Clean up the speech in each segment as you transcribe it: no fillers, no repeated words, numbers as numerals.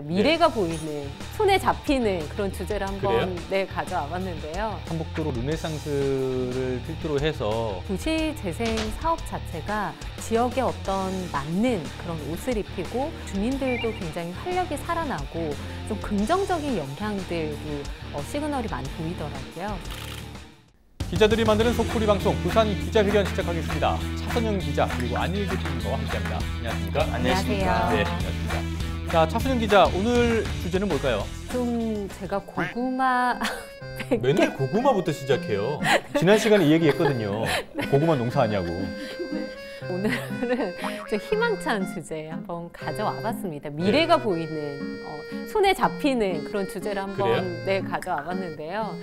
미래가 보이는, 손에 잡히는 그런 주제를 한번 가져와 봤는데요. 삼복도로 르네상스를 필두로 해서 도시 재생 사업 자체가 지역에 어떤 맞는 그런 옷을 입히고 주민들도 굉장히 활력이 살아나고 좀 긍정적인 영향들도 시그널이 많이 보이더라고요. 기자들이 만드는 속풀이 방송 부산 기자회견 시작하겠습니다. 차선영 기자 그리고 안일기 PD와 함께합니다. 안녕하십니까? 안녕하세요. 네, 안녕하십니까? 자, 차선영 기자, 오늘 주제는 뭘까요? 좀 제가 고구마 맨날 고구마부터 시작해요. 지난 시간에 이 얘기했거든요. 고구마 농사하냐고. 오늘은 좀 희망찬 주제 한번 가져와 봤습니다. 미래가 보이는, 손에 잡히는 그런 주제를 한번 가져와 봤는데요.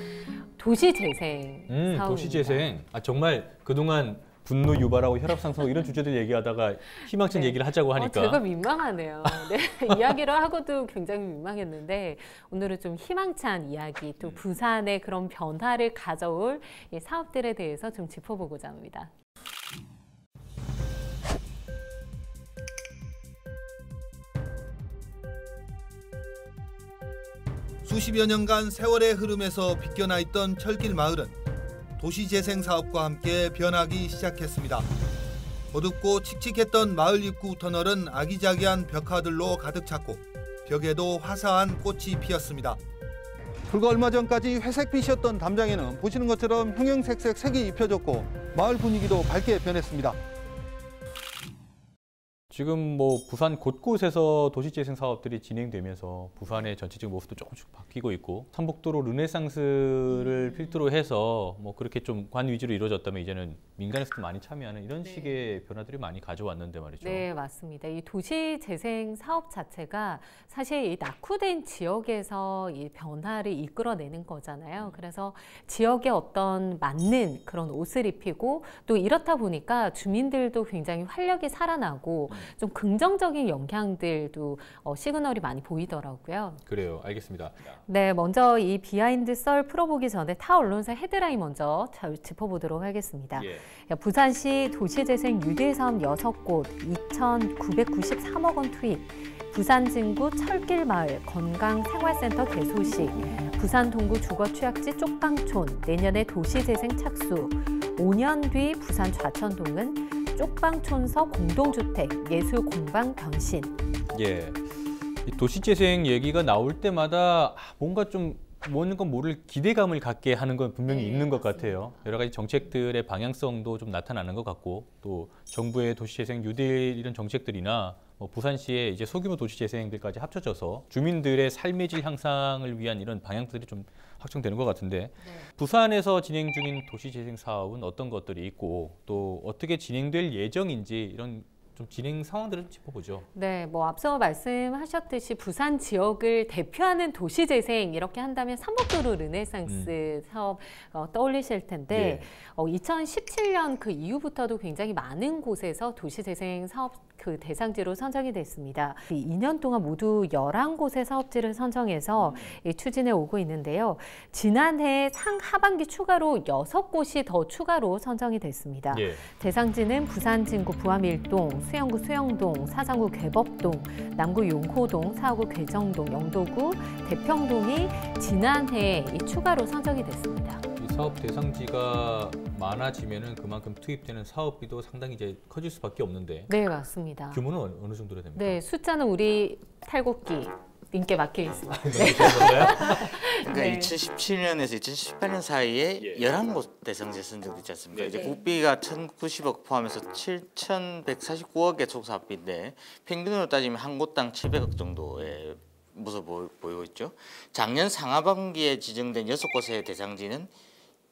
도시재생 사업입니다. 도시재생. 아, 정말 그동안 분노 유발하고 혈압 상승 이런 주제들 얘기하다가 희망찬 얘기를 하자고 하니까 제가 민망하네요. 이야기를 하고도 굉장히 민망했는데 오늘은 좀 희망찬 이야기, 또 부산의 그런 변화를 가져올 이 사업들에 대해서 좀 짚어보고자 합니다. 수십여 년간 세월의 흐름에서 빗겨나 있던 철길 마을은 도시재생 사업과 함께 변하기 시작했습니다. 어둡고 칙칙했던 마을 입구 터널은 아기자기한 벽화들로 가득 찼고 벽에도 화사한 꽃이 피었습니다. 불과 얼마 전까지 회색빛이었던 담장에는 보시는 것처럼 형형색색 색이 입혀졌고 마을 분위기도 밝게 변했습니다. 지금 뭐 부산 곳곳에서 도시재생 사업들이 진행되면서 부산의 전체적인 모습도 조금씩 바뀌고 있고 삼복도로 르네상스를 필두로 해서 뭐 그렇게 좀 관 위주로 이루어졌다면 이제는 민간에서도 많이 참여하는 이런 식의 변화들이 많이 가져왔는데 말이죠. 네, 맞습니다. 이 도시재생 사업 자체가 사실 이 낙후된 지역에서 이 변화를 이끌어내는 거잖아요. 그래서 지역에 어떤 맞는 그런 옷을 입히고 또 이렇다 보니까 주민들도 굉장히 활력이 살아나고 좀 긍정적인 영향들도 시그널이 많이 보이더라고요. 그래요. 알겠습니다. 네, 먼저 이 비하인드 썰 풀어보기 전에 타 언론사 헤드라인 먼저 짚어보도록 하겠습니다. 부산시 도시재생 유대사업 6곳 2,993억 원 투입, 부산 진구 철길마을 건강생활센터 개소식, 부산 동구 주거취약지 쪽방촌 내년에 도시재생 착수, 5년 뒤 부산 좌천동은 쪽방촌서 공동주택 예술공방 변신. 이 도시재생 얘기가 나올 때마다 뭔가 좀 뭔가 모를 기대감을 갖게 하는 건 분명히 있는 것 같아요. 여러 가지 정책들의 방향성도 좀 나타나는 것 같고 또 정부의 도시재생 뉴딜 이런 정책들이나 부산시의 이제 소규모 도시재생들까지 합쳐져서 주민들의 삶의 질 향상을 위한 이런 방향들이 좀 확정되는 것 같은데 부산에서 진행 중인 도시재생 사업은 어떤 것들이 있고 또 어떻게 진행될 예정인지 이런 좀 진행 상황들을 짚어보죠. 네, 뭐 앞서 말씀하셨듯이 부산 지역을 대표하는 도시재생 이렇게 한다면 삼복도로 르네상스 사업 떠올리실 텐데 2017년 그 이후부터도 굉장히 많은 곳에서 도시재생 사업 그 대상지로 선정이 됐습니다. 2년 동안 모두 11곳의 사업지를 선정해서 추진해 오고 있는데요. 지난해 상하반기 추가로 6곳이 더 추가로 선정이 됐습니다. 대상지는 부산 진구 부암일동, 수영구 수영동, 사상구 괴법동, 남구 용호동, 사하구 괴정동, 영도구 대평동이 지난해 추가로 선정이 됐습니다. 이 사업 대상지가 많아지면은 그만큼 투입되는 사업비도 상당히 이제 커질 수밖에 없는데. 네, 맞습니다. 규모는 어느 정도로 됩니까? 네, 숫자는 우리 탈곡기 님께 맡기겠습니다. 그러니까 2017년에서 2018년 사이에 11곳 대상지 선정되지 않습니까? 이제 국비가 1,090억 포함해서 7,149억의 총 사업비인데 평균으로 따지면 한 곳당 700억 정도의 모습 보이고 있죠. 작년 상하반기에 지정된 6곳의 대상지는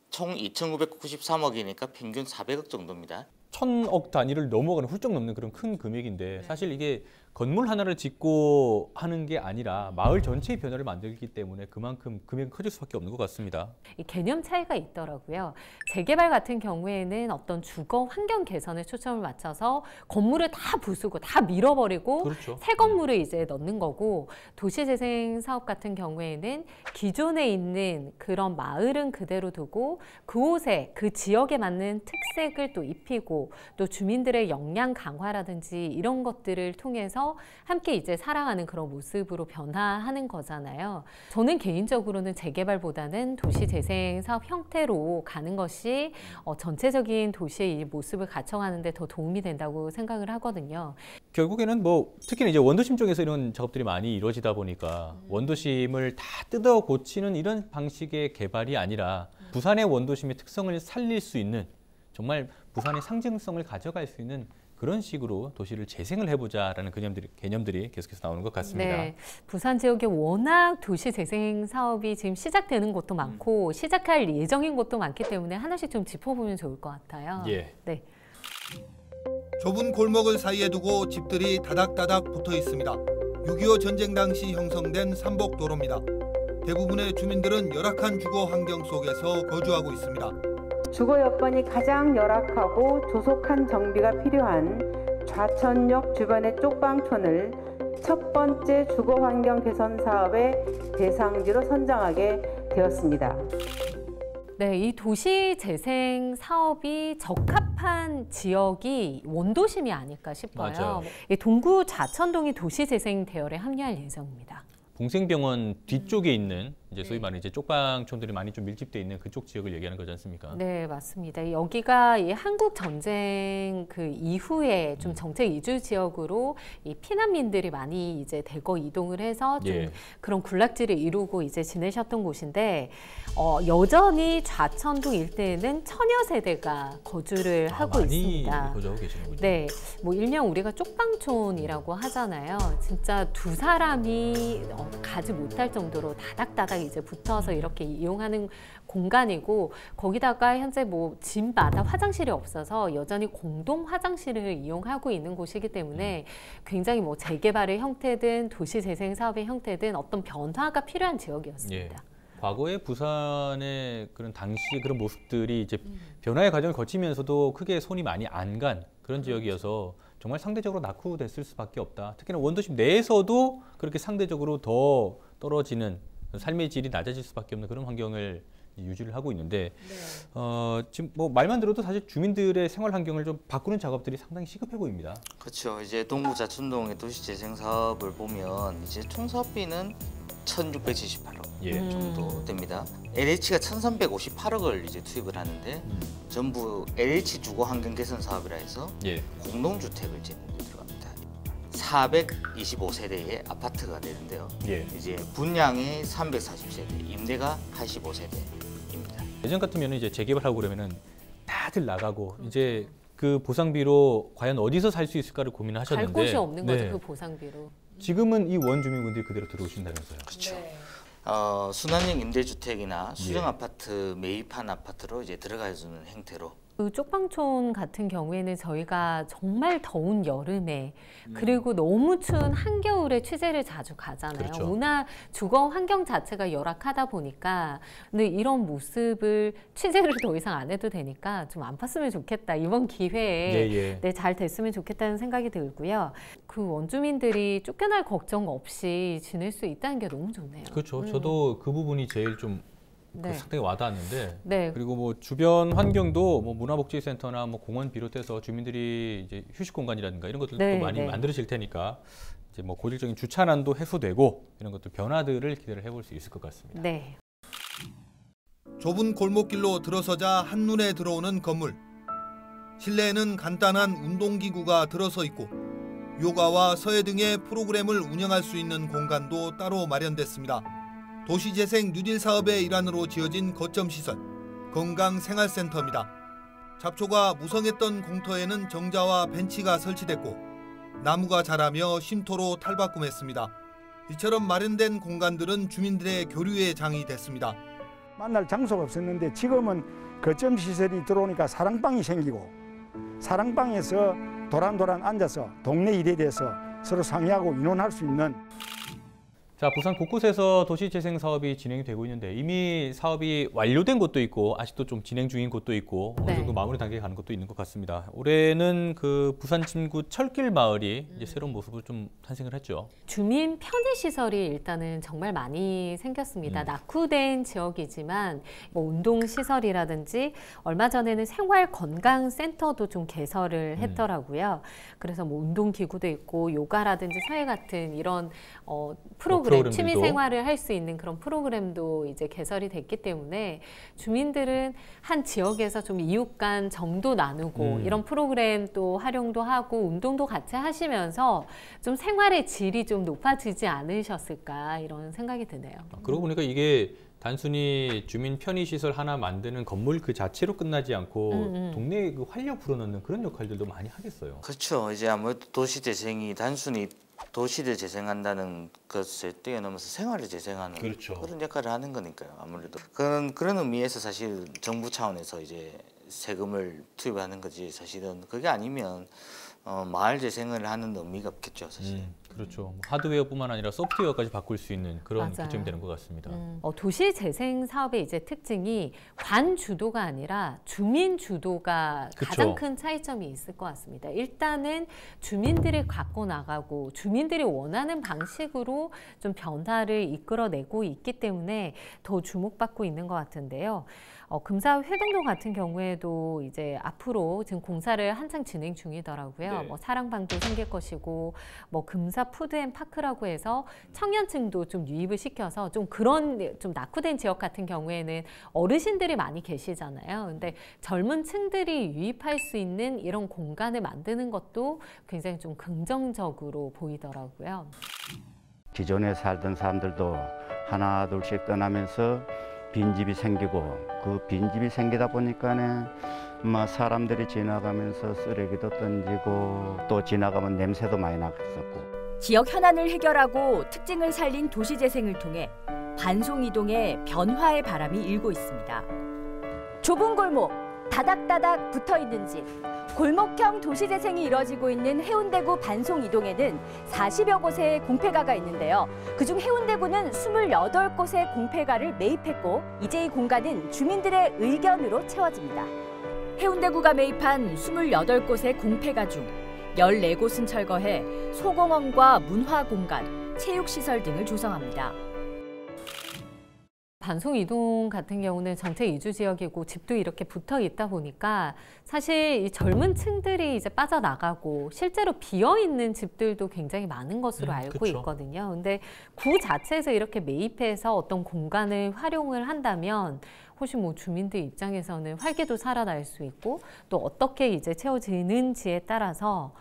총 2,993억이니까 평균 400억 정도입니다. 1,000억 단위를 넘어가는 훌쩍 넘는 그런 큰 금액인데 사실 이게 건물 하나를 짓고 하는 게 아니라 마을 전체의 변화를 만들기 때문에 그만큼 금액이 커질 수밖에 없는 것 같습니다. 이 개념 차이가 있더라고요. 재개발 같은 경우에는 어떤 주거 환경 개선에 초점을 맞춰서 건물을 다 부수고 다 밀어버리고 새 건물을 이제 넣는 거고, 도시재생 사업 같은 경우에는 기존에 있는 그런 마을은 그대로 두고 그곳에 그 지역에 맞는 특색을 또 입히고 또 주민들의 역량 강화라든지 이런 것들을 통해서 하면서 함께 이제 살아가는 그런 모습으로 변화하는 거잖아요. 저는 개인적으로는 재개발보다는 도시재생 사업 형태로 가는 것이 전체적인 도시의 이 모습을 갖춰가는 데 더 도움이 된다고 생각을 하거든요. 결국에는 뭐 특히나 이제 원도심 쪽에서 이런 작업들이 많이 이루어지다 보니까 원도심을 다 뜯어 고치는 이런 방식의 개발이 아니라 부산의 원도심의 특성을 살릴 수 있는 정말 부산의 상징성을 가져갈 수 있는 그런 식으로 도시를 재생을 해보자라는 개념들이 계속해서 나오는 것 같습니다. 네, 부산 지역에 워낙 도시 재생 사업이 지금 시작되는 곳도 많고 시작할 예정인 곳도 많기 때문에 하나씩 좀 짚어보면 좋을 것 같아요. 예. 네. 좁은 골목을 사이에 두고 집들이 다닥다닥 붙어 있습니다. 6.25 전쟁 당시 형성된 삼복도로입니다. 대부분의 주민들은 열악한 주거 환경 속에서 거주하고 있습니다. 주거 여건이 가장 열악하고 조속한 정비가 필요한 좌천역 주변의 쪽방촌을 첫 번째 주거 환경 개선 사업의 대상지로 선정하게 되었습니다. 네, 이 도시 재생 사업이 적합한 지역이 원도심이 아닐까 싶어요. 맞아요. 이 동구 좌천동이 도시 재생 대열에 합류할 예정입니다. 봉생병원 뒤쪽에 있는 이제 소위 말하는 이제 쪽방촌들이 많이 좀 밀집돼 있는 그쪽 지역을 얘기하는 거지 않습니까? 네, 맞습니다. 여기가 이 한국 전쟁 그 이후에 좀 정책 이주 지역으로 이 피난민들이 많이 이제 대거 이동을 해서 좀 예. 그런 군락지를 이루고 이제 지내셨던 곳인데 여전히 좌천동 일대에는 천여 세대가 거주를 하고 많이 있습니다. 거주하고 계시는군요. 네, 뭐 일명 우리가 쪽방촌이라고 하잖아요. 진짜 두 사람이 가지 못할 정도로 다닥다닥 이제 붙어서 이렇게 이용하는 공간이고 거기다가 현재 뭐 집마다 화장실이 없어서 여전히 공동 화장실을 이용하고 있는 곳이기 때문에 굉장히 뭐 재개발의 형태든 도시 재생 사업의 형태든 어떤 변화가 필요한 지역이었습니다. 예. 과거의 부산의 그런 당시 그런 모습들이 이제 변화의 과정을 거치면서도 크게 손이 많이 안 간 그런 지역이어서 정말 상대적으로 낙후됐을 수밖에 없다. 특히나 원도심 내에서도 그렇게 상대적으로 더 떨어지는 삶의 질이 낮아질 수밖에 없는 그런 환경을 유지를 하고 있는데 지금 뭐 말만 들어도 사실 주민들의 생활 환경을 좀 바꾸는 작업들이 상당히 시급해 보입니다. 그렇죠. 이제 동구 좌천동의 도시재생 사업을 보면 이제 총 사업비는 1,678억 예. 정도 됩니다. LH가 1,358억을 이제 투입을 하는데 전부 LH 주거 환경 개선 사업이라 해서 예. 공동주택을 제공에 들어갑니다. 425세대의 아파트가 되는데요. 예. 이제 분양이 340세대, 임대가 85세대입니다. 예전 같으면 이제 재개발하고 그러면은 다들 나가고 이제 그 보상비로 과연 어디서 살 수 있을까를 고민을 하셨는데 갈 곳이 없는 거죠, 네. 그 보상비로. 지금은 이 원주민분들이 그대로 들어오신다면서요. 그렇죠. 순환형 임대주택이나 수정 아파트 매입한 아파트로 이제 들어가주는 형태로. 그 쪽방촌 같은 경우에는 저희가 정말 더운 여름에 그리고 너무 추운 한겨울에 취재를 자주 가잖아요. 그렇죠. 워낙 주거 환경 자체가 열악하다 보니까 근데 이런 모습을 취재를 더 이상 안 해도 되니까 좀 안 봤으면 좋겠다. 이번 기회에 예. 네, 잘 됐으면 좋겠다는 생각이 들고요. 그 원주민들이 쫓겨날 걱정 없이 지낼 수 있다는 게 너무 좋네요. 그렇죠. 저도 그 부분이 제일 좀 네. 상당히 와닿았는데 네. 그리고 뭐 주변 환경도 뭐 문화복지센터나 뭐 공원 비롯해서 주민들이 이제 휴식 공간이라든가 이런 것들도 네, 많이 네. 만들어질 테니까 이제 뭐 고질적인 주차난도 해소되고 이런 것들 변화들을 기대를 해볼 수 있을 것 같습니다. 네. 좁은 골목길로 들어서자 한눈에 들어오는 건물. 실내에는 간단한 운동기구가 들어서 있고 요가와 서예 등의 프로그램을 운영할 수 있는 공간도 따로 마련됐습니다. 도시재생 뉴딜 사업의 일환으로 지어진 거점 시설, 건강생활센터입니다. 잡초가 무성했던 공터에는 정자와 벤치가 설치됐고 나무가 자라며 쉼터로 탈바꿈했습니다. 이처럼 마련된 공간들은 주민들의 교류의 장이 됐습니다. 만날 장소가 없었는데 지금은 거점 시설이 들어오니까 사랑방이 생기고 사랑방에서 도란도란 앉아서 동네 일에 대해서 서로 상의하고 의논할 수 있는 자, 부산 곳곳에서 도시재생 사업이 진행이 되고 있는데 이미 사업이 완료된 곳도 있고 아직도 좀 진행 중인 곳도 있고 어느 정도 마무리 단계에 가는 곳도 있는 것 같습니다. 올해는 그 부산 진구 철길 마을이 이제 새로운 모습으로 좀 탄생을 했죠. 주민 편의 시설이 일단은 정말 많이 생겼습니다. 낙후된 지역이지만 뭐 운동 시설이라든지 얼마 전에는 생활 건강 센터도 좀 개설을 했더라고요. 그래서 뭐 운동 기구도 있고 요가라든지 서예 같은 이런 프로그램, 취미 생활을 할 수 있는 그런 프로그램도 이제 개설이 됐기 때문에 주민들은 한 지역에서 좀 이웃 간 정도 나누고 이런 프로그램 또 활용도 하고 운동도 같이 하시면서 좀 생활의 질이 좀 높아지지 않으셨을까 이런 생각이 드네요. 그러고 보니까 이게 단순히 주민 편의시설 하나 만드는 건물 그 자체로 끝나지 않고 동네에 그 활력 불어넣는 그런 역할들도 많이 하겠어요. 그렇죠. 이제 아무래도 도시재생이 단순히 도시를 재생한다는 것을 뛰어넘어서 생활을 재생하는 그런 역할을 하는 거니까요. 아무래도 그런 의미에서 사실 정부 차원에서 이제 세금을 투입하는 거지 사실은 그게 아니면 마을 재생을 하는 의미가 없겠죠, 사실. 그렇죠. 하드웨어뿐만 아니라 소프트웨어까지 바꿀 수 있는 그런 기점이 되는 것 같습니다. 도시 재생 사업의 이제 특징이 관 주도가 아니라 주민 주도가 가장 큰 차이점이 있을 것 같습니다. 일단은 주민들이 갖고 나가고 주민들이 원하는 방식으로 좀 변화를 이끌어내고 있기 때문에 더 주목받고 있는 것 같은데요. 금사 회동동 같은 경우에도 이제 앞으로 지금 공사를 한창 진행 중이더라고요. 뭐 사랑방도 생길 것이고, 뭐 금사 푸드앤파크라고 해서 청년층도 좀 유입을 시켜서 좀 그런 좀 낙후된 지역 같은 경우에는 어르신들이 많이 계시잖아요. 근데 젊은 층들이 유입할 수 있는 이런 공간을 만드는 것도 굉장히 좀 긍정적으로 보이더라고요. 기존에 살던 사람들도 하나 둘씩 떠나면서 빈집이 생기고 그 빈집이 생기다 보니까는 사람들이 지나가면서 쓰레기도 던지고 또 지나가면 냄새도 많이 났었고 지역 현안을 해결하고 특징을 살린 도시재생을 통해 반송이동의 변화의 바람이 일고 있습니다. 좁은 골목, 다닥다닥 붙어있는 집, 골목형 도시재생이 이뤄지고 있는 해운대구 반송이동에는 40여 곳의 공폐가가 있는데요. 그중 해운대구는 28곳의 공폐가를 매입했고 이제 이 공간은 주민들의 의견으로 채워집니다. 해운대구가 매입한 28곳의 공폐가 중 14곳은 철거해 소공원과 문화공간, 체육시설 등을 조성합니다. 반송이동 같은 경우는 전체 이주 지역이고 집도 이렇게 붙어 있다 보니까 사실 이 젊은 층들이 이제 빠져나가고 실제로 비어 있는 집들도 굉장히 많은 것으로 알고 있거든요. 근데 구 자체에서 이렇게 매입해서 어떤 공간을 활용을 한다면 혹시 뭐 주민들 입장에서는 활기도 살아날 수 있고 또 어떻게 이제 채워지는지에 따라서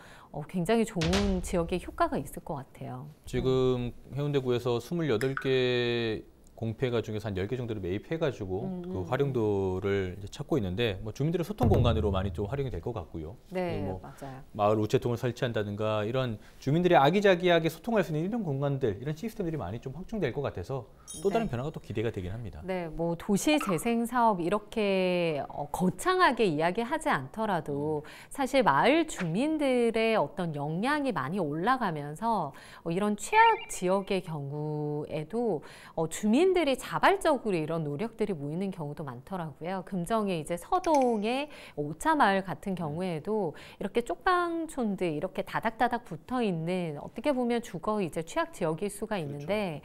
굉장히 좋은 지역의 효과가 있을 것 같아요. 지금 해운대구에서 28개 공폐가 중에서 한 10개 정도를 매입해가지고 그 활용도를 이제 찾고 있는데 뭐 주민들의 소통 공간으로 많이 좀 활용이 될 것 같고요. 네, 뭐 맞아요. 마을 우체통을 설치한다든가 이런 주민들이 아기자기하게 소통할 수 있는 이런 공간들, 이런 시스템들이 많이 좀 확충될 것 같아서 또 다른 변화가 또 기대가 되긴 합니다. 네, 뭐 도시 재생 사업 이렇게 거창하게 이야기하지 않더라도 사실 마을 주민들의 어떤 역량이 많이 올라가면서 이런 취약 지역의 경우에도 주민들이 자발적으로 이런 노력들이 모이는 경우도 많더라고요. 금정의 이제 서동의 오차마을 같은 경우에도 이렇게 쪽방촌들 이렇게 다닥다닥 붙어 있는 어떻게 보면 주거 이제 취약 지역일 수가 있는데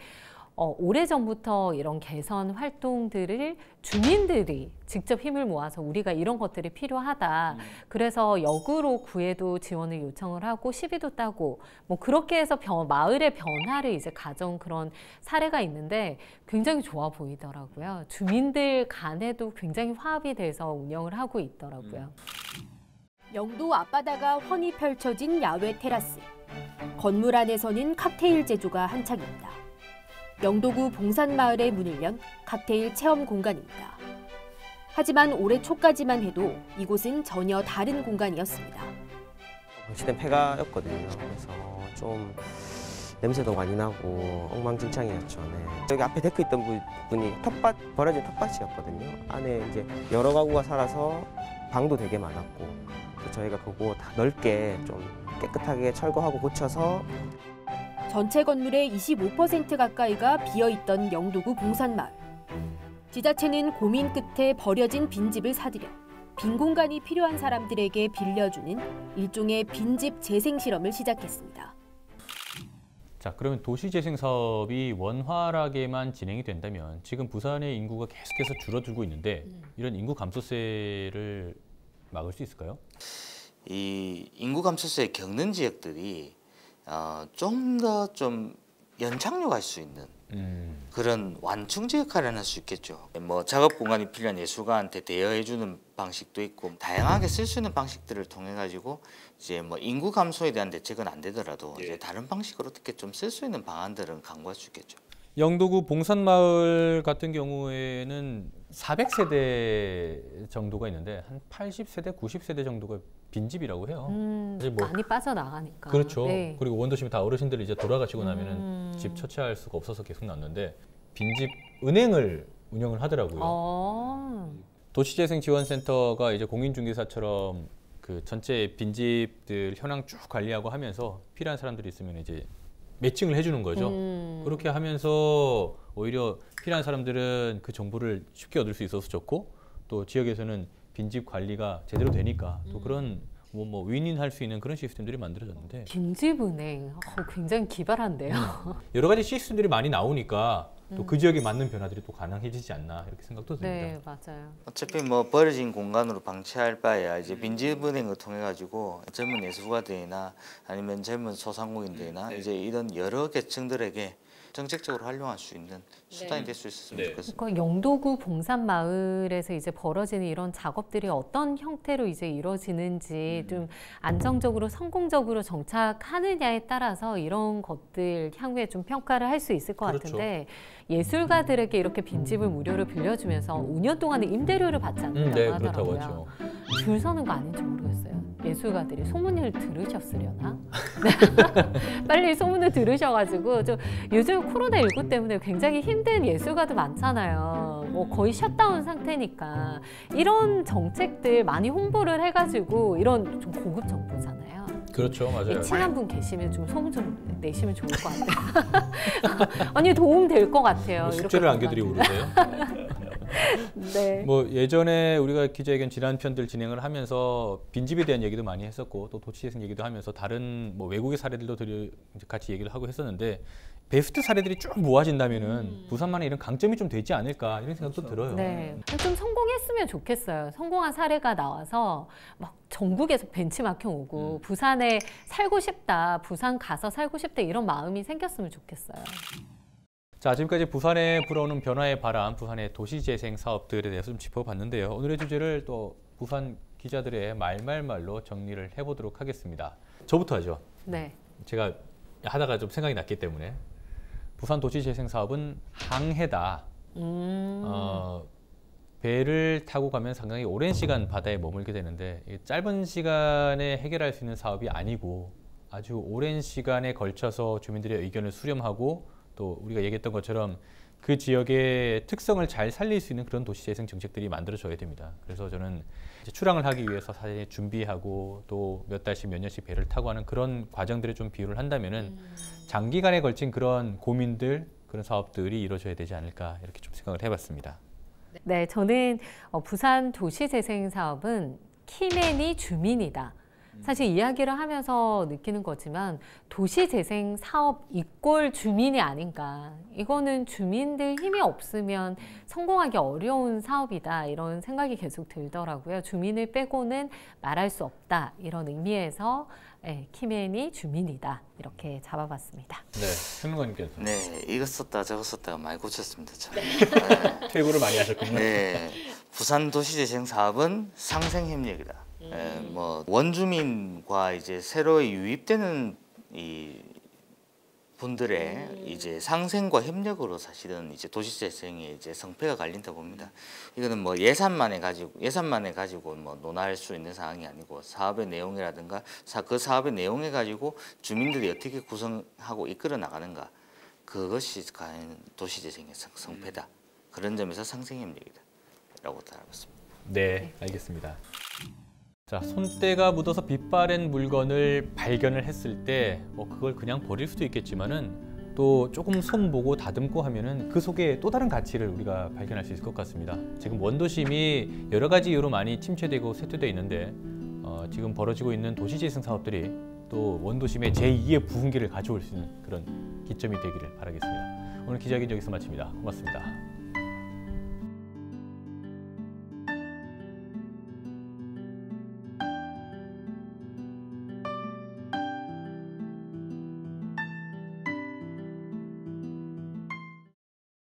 오래전부터 이런 개선 활동들을 주민들이 직접 힘을 모아서 우리가 이런 것들이 필요하다. 그래서 역으로 구에도 지원을 요청을 하고 시비도 따고 뭐 그렇게 해서 마을의 변화를 이제 가져온 그런 사례가 있는데 굉장히 좋아 보이더라고요. 주민들 간에도 굉장히 화합이 돼서 운영을 하고 있더라고요. 영도 앞바다가 훤히 펼쳐진 야외 테라스. 건물 안에서는 칵테일 제조가 한창입니다. 영도구 봉산마을의 문을 연 칵테일 체험 공간입니다. 하지만 올해 초까지만 해도 이곳은 전혀 다른 공간이었습니다. 방치된 폐가였거든요. 그래서 좀 냄새도 많이 나고 엉망진창이었죠. 네. 여기 앞에 데크 있던 분이 버려진 텃밭이었거든요. 안에 이제 여러 가구가 살아서 방도 되게 많았고 저희가 그거 다 넓게 좀 깨끗하게 철거하고 고쳐서 전체 건물의 25% 가까이가 비어있던 영도구 봉산마을. 지자체는 고민 끝에 버려진 빈집을 사들여 빈 공간이 필요한 사람들에게 빌려주는 일종의 빈집 재생 실험을 시작했습니다. 자, 그러면 도시재생 사업이 원활하게만 진행이 된다면 지금 부산의 인구가 계속해서 줄어들고 있는데 이런 인구 감소세를 막을 수 있을까요? 이 인구 감소세 겪는 지역들이 좀 더 좀 연착륙할 수 있는 그런 완충제 역할을 할 수 있겠죠. 뭐 작업 공간이 필요한 예술가한테 대여해주는 방식도 있고 다양하게 쓸 수 있는 방식들을 통해 가지고 이제 뭐 인구 감소에 대한 대책은 안 되더라도 이제 다른 방식으로 어떻게 좀 쓸 수 있는 방안들은 강구할 수 있겠죠. 영도구 봉산마을 같은 경우에는 400세대 정도가 있는데 한 80세대, 90세대 정도가 빈집이라고 해요. 뭐 많이 빠져나가니까. 그렇죠. 네. 그리고 원도심이 다 어르신들이 이제 돌아가시고 나면은 집 처치할 수가 없어서 계속 놨는데 빈집 은행을 운영을 하더라고요. 도시재생지원센터가 이제 공인중개사처럼 그 전체 빈집들 현황 쭉 관리하고 하면서 필요한 사람들이 있으면 이제 매칭을 해주는 거죠. 그렇게 하면서 오히려 필요한 사람들은 그 정보를 쉽게 얻을 수 있어서 좋고 또 지역에서는 빈집 관리가 제대로 되니까 또 그런 뭐 윈윈할 수 있는 그런 시스템들이 만들어졌는데 빈집은행 굉장히 기발한데요. 여러 가지 시스템들이 많이 나오니까 또 그 지역에 맞는 변화들이 또 가능해지지 않나 이렇게 생각도 듭니다. 네, 맞아요. 어차피 뭐 버려진 공간으로 방치할 바에야 이제 빈집은행을 통해 가지고 젊은 예술가들이나 아니면 젊은 소상공인들이나 이제 이런 여러 계층들에게 정책적으로 활용할 수 있는 수단이 될 수 있었으면 좋겠습니다. 그러니까 영도구 봉산마을에서 이제 벌어지는 이런 작업들이 어떤 형태로 이제 이루어지는지 좀 안정적으로 성공적으로 정착하느냐에 따라서 이런 것들 향후에 좀 평가를 할 수 있을 것 같은데 예술가들에게 이렇게 빈집을 무료로 빌려주면서 5년 동안의 임대료를 받지 않는다고 하더라고요. 그렇다고 하죠. 줄 서는 거 아닌지 모르겠어요. 예술가들이 소문을 들으셨으려나? 빨리 소문을 들으셔가지고 좀 요즘 코로나19 때문에 굉장히 힘든 예술가도 많잖아요. 뭐 거의 셧다운 상태니까 이런 정책들 많이 홍보를 해가지고 이런 좀 고급 정보잖아요. 그렇죠, 맞아요. 친한 분 계시면 좀 소문 좀 내시면 좋을 것 같아요. 아니 도움 될 것 같아요. 숙제를 안겨드리고 그러세요? 네. 뭐 예전에 우리가 기자회견 지난 편들 진행을 하면서 빈집에 대한 얘기도 많이 했었고 또 도시재생 얘기도 하면서 다른 뭐 외국의 사례들도 같이 얘기를 하고 했었는데 베스트 사례들이 쭉 모아진다면은 부산만의 이런 강점이 좀 되지 않을까 이런 생각도 들어요. 네, 좀 성공했으면 좋겠어요. 성공한 사례가 나와서 막 전국에서 벤치마킹 오고 부산에 살고 싶다, 부산 가서 살고 싶다 이런 마음이 생겼으면 좋겠어요. 자, 지금까지 부산에 불어오는 변화의 바람, 부산의 도시재생 사업들에 대해서 좀 짚어봤는데요. 오늘의 주제를 또 부산 기자들의 말말말로 정리를 해보도록 하겠습니다. 저부터 하죠. 네. 제가 하다가 좀 생각이 났기 때문에 부산 도시재생 사업은 항해다. 배를 타고 가면 상당히 오랜 시간 바다에 머물게 되는데 짧은 시간에 해결할 수 있는 사업이 아니고 아주 오랜 시간에 걸쳐서 주민들의 의견을 수렴하고 또 우리가 얘기했던 것처럼 그 지역의 특성을 잘 살릴 수 있는 그런 도시재생 정책들이 만들어져야 됩니다. 그래서 저는 이제 출항을 하기 위해서 사실 준비하고 또 몇 달씩 몇 년씩 배를 타고 하는 그런 과정들에 좀 비유를 한다면은 장기간에 걸친 그런 고민들, 그런 사업들이 이루어져야 되지 않을까 이렇게 좀 생각을 해봤습니다. 네, 저는 부산 도시재생 사업은 키맨이 주민이다. 사실 이야기를 하면서 느끼는 거지만 도시재생 사업 이꼴 주민이 아닌가. 이거는 주민들 힘이 없으면 성공하기 어려운 사업이다. 이런 생각이 계속 들더라고요. 주민을 빼고는 말할 수 없다. 이런 의미에서 키맨이 주민이다. 이렇게 잡아봤습니다. 네, 평론가님께서. 네, 이거 썼다 저거 썼다가 많이 고쳤습니다. 참. 퇴고를 많이 하셨군요. 네, 부산 도시재생 사업은 상생협력이다. 뭐 원주민과 이제 새로 유입되는 이 분들의 이제 상생과 협력으로 사실은 이제 도시재생의 이제 성패가 갈린다 봅니다. 이거는 뭐 예산만에 가지고 뭐 논할 수 있는 사항이 아니고 사업의 내용이라든가 그 사업의 내용에 가지고 주민들이 어떻게 구성하고 이끌어 나가는가 그것이 과연 도시재생의 성패다. 그런 점에서 상생협력이다라고 알아봤습니다. 네, 알겠습니다. 자, 손때가 묻어서 빛바랜 물건을 발견을 했을 때 그걸 그냥 버릴 수도 있겠지만은 또 조금 손보고 다듬고 하면은 그 속에 또 다른 가치를 우리가 발견할 수 있을 것 같습니다. 지금 원도심이 여러 가지 이유로 많이 침체되고 쇠퇴되어 있는데 지금 벌어지고 있는 도시재생 사업들이 또 원도심의 제2의 부흥기를 가져올 수 있는 그런 기점이 되기를 바라겠습니다. 오늘 기자회견 여기서 마칩니다. 고맙습니다.